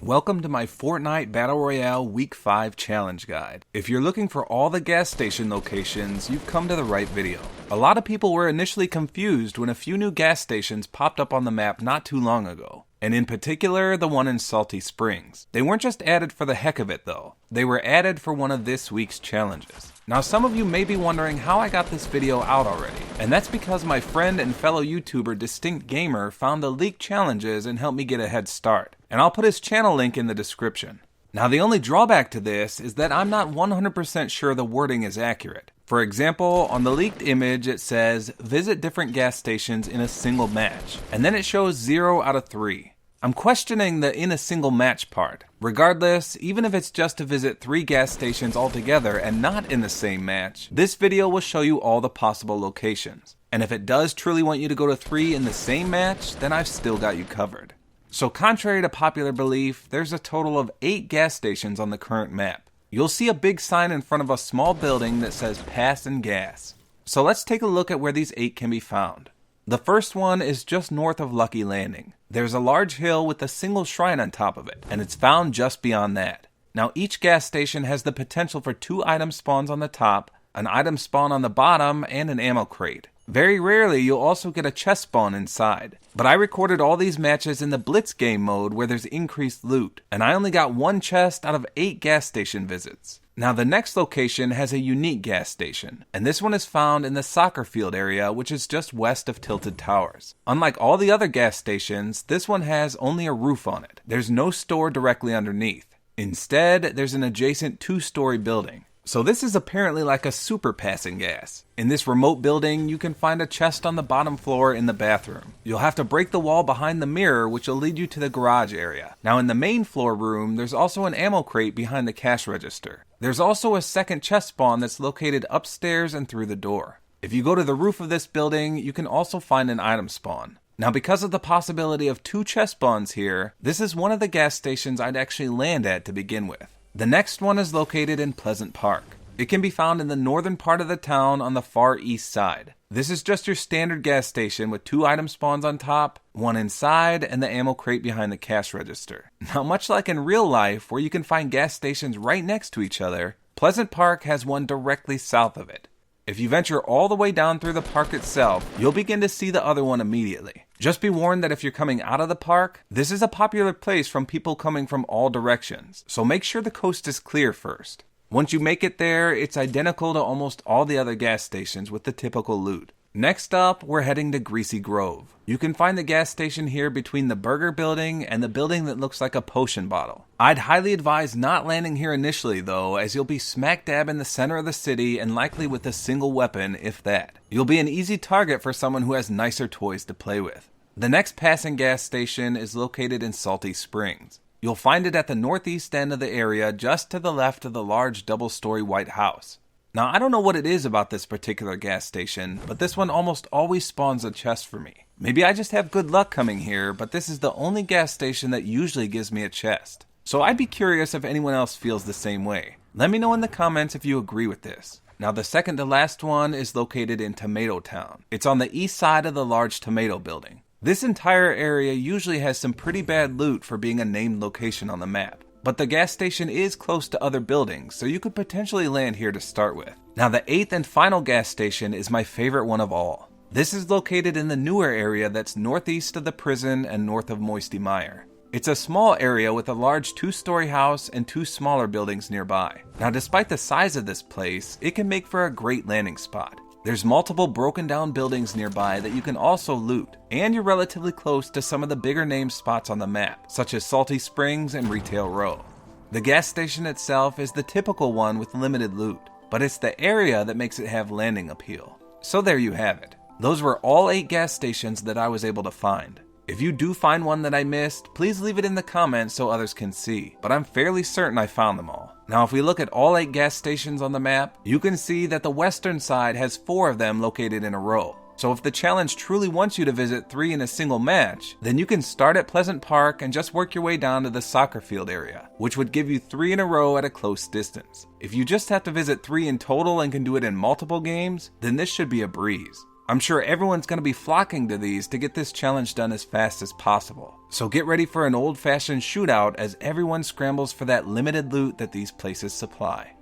Welcome to my Fortnite Battle Royale Week 5 Challenge Guide. If you're looking for all the gas station locations, you've come to the right video. A lot of people were initially confused when a few new gas stations popped up on the map not too long ago. And in particular, the one in Salty Springs. They weren't just added for the heck of it though. They were added for one of this week's challenges. Now some of you may be wondering how I got this video out already. And that's because my friend and fellow YouTuber DISTINCTGAMER found the leaked challenges and helped me get a head start. And I'll put his channel link in the description. Now the only drawback to this is that I'm not 100% sure the wording is accurate. For example, on the leaked image it says, visit different gas stations in a single match, and then it shows 0 out of 3. I'm questioning the in a single match part. Regardless, even if it's just to visit 3 gas stations altogether and not in the same match, this video will show you all the possible locations. And if it does truly want you to go to 3 in the same match, then I've still got you covered. So contrary to popular belief, there's a total of 8 gas stations on the current map. You'll see a big sign in front of a small building that says Pass and Gas. So let's take a look at where these 8 can be found. The first one is just north of Lucky Landing. There's a large hill with a single shrine on top of it, and it's found just beyond that. Now each gas station has the potential for 2 item spawns on the top, an item spawn on the bottom, and an ammo crate. Very rarely you'll also get a chest spawn inside. But I recorded all these matches in the Blitz game mode where there's increased loot, and I only got 1 chest out of 8 gas station visits. Now the next location has a unique gas station, and this one is found in the soccer field area, which is just west of Tilted Towers. Unlike all the other gas stations, this one has only a roof on it. There's no store directly underneath. Instead, there's an adjacent 2-story building. So this is apparently like a super passing gas. In this remote building, you can find a chest on the bottom floor in the bathroom. You'll have to break the wall behind the mirror, which will lead you to the garage area. Now in the main floor room, there's also an ammo crate behind the cash register. There's also a second chest spawn that's located upstairs and through the door. If you go to the roof of this building, you can also find an item spawn. Now because of the possibility of 2 chest spawns here, this is one of the gas stations I'd actually land at to begin with. The next one is located in Pleasant Park. It can be found in the northern part of the town on the far east side. This is just your standard gas station with 2 item spawns on top, 1 inside, and the ammo crate behind the cash register. Now much like in real life where you can find gas stations right next to each other, Pleasant Park has one directly south of it. If you venture all the way down through the park itself, you'll begin to see the other one immediately. Just be warned that if you're coming out of the park, this is a popular place from people coming from all directions, so make sure the coast is clear first. Once you make it there, it's identical to almost all the other gas stations with the typical loot. Next up, we're heading to Greasy Grove. You can find the gas station here between the burger building and the building that looks like a potion bottle. I'd highly advise not landing here initially though, as you'll be smack dab in the center of the city and likely with a single weapon, if that. You'll be an easy target for someone who has nicer toys to play with. The next passing gas station is located in Salty Springs. You'll find it at the northeast end of the area just to the left of the large double-story white house. Now I don't know what it is about this particular gas station, but this one almost always spawns a chest for me. Maybe I just have good luck coming here, but this is the only gas station that usually gives me a chest. So I'd be curious if anyone else feels the same way. Let me know in the comments if you agree with this. Now the second to last one is located in Tomato Town. It's on the east side of the large tomato building. This entire area usually has some pretty bad loot for being a named location on the map. But the gas station is close to other buildings, so you could potentially land here to start with. Now the 8th and final gas station is my favorite one of all. This is located in the newer area that's northeast of the prison and north of Moisty Mire. It's a small area with a large 2-story house and 2 smaller buildings nearby. Now despite the size of this place, it can make for a great landing spot. There's multiple broken down buildings nearby that you can also loot, and you're relatively close to some of the bigger name spots on the map, such as Salty Springs and Retail Row. The gas station itself is the typical one with limited loot, but it's the area that makes it have landing appeal. So there you have it. Those were all 8 gas stations that I was able to find. If you do find one that I missed, please leave it in the comments so others can see, but I'm fairly certain I found them all. Now if we look at all 8 gas stations on the map, you can see that the western side has 4 of them located in a row. So if the challenge truly wants you to visit 3 in a single match, then you can start at Pleasant Park and just work your way down to the soccer field area, which would give you 3 in a row at a close distance. If you just have to visit 3 in total and can do it in multiple games, then this should be a breeze. I'm sure everyone's going to be flocking to these to get this challenge done as fast as possible. So get ready for an old-fashioned shootout as everyone scrambles for that limited loot that these places supply.